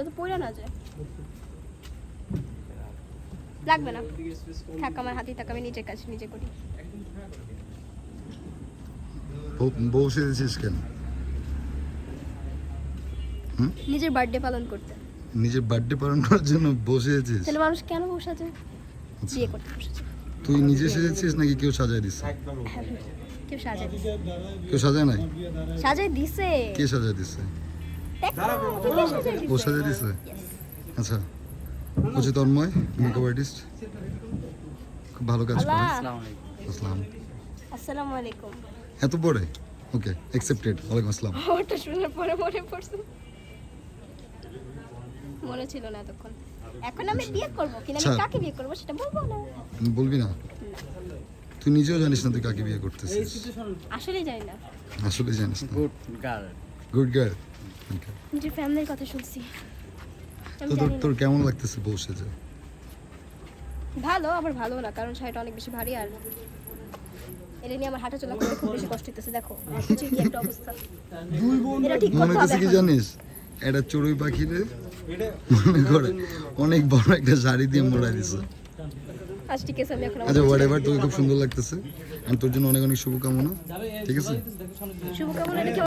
তো পড়া না যায়, লাগবে না, থাক আমার হাতেই থাক, আমি নিজের কাজ নিজে করি। বউ সেজেছিস কেন? নিজের বার্থডে পালন করতে। নিজের বার্থডে পালন করার জন্য বসেছিস? তাহলে মানুষ কেন বসে যায়? বিয়ে করতে বসেছে। তুই নিজে সেজেছিস নাকি কেউ সাজায় দিছে? হ্যাঁ, কেউ সাজায় দিছে। কেউ সাজায় নাই? সাজায় দিছে। কে সাজায় দিছে? কে সাজায় দিছে? ও সাজায় দিছে? আচ্ছা, হচ্ছে তন্ময়, মেকআপ আর্টিস্ট, খুব ভালো কাজ করে। আসসালাম। আসসালামু আলাইকুম। এত পরে? ওকে, অ্যাকসেপ্টেড। ওয়ালাইকুম আসসালাম। ওটা শোনার পরে মনে পড়ছে, মনে ছিল না এতক্ষণ। এখন আমি বিয়ে করব কিনা, আমি আচ্ছা। কাকে বিয়ে করব সেটা বলবো না। বলবি না? তুই নিজেও জানিস না তুই কাকে বিয়ে করতেছিস? আসলেই জানি না। আসলে জানিস না? Good girl. Good girl. নিজের ফ্যামিলির কথা শুনছি, আমি তো জানি না। তোর কেমন লাগতেছে বউ সেজে? ভালো, আবার ভালো না, কারণ শাড়িটা অনেক বেশি ভারী, আর এটা নিয়ে আমার হাঁটা চলা করতে খুব বেশি কষ্ট হইতেছে। দেখো কিছু কি একটা অবস্থা, এটা ঠিক মনে করতে হচ্ছে হবে কি এখন। জানিস, একটা চড়ুই পাখিরে মনে করে অনেক বড় একটা শাড়ি দিয়ে মোড়াই দিছে। আজ ঠিক আছে, আমি এখন আচ্ছা, হোয়াট এভার, তোকে খুব সুন্দর লাগতেছে, আর তোর জন্য অনেক অনেক শুভকামনা। ঠিক আছে? শুভকামনা রেখে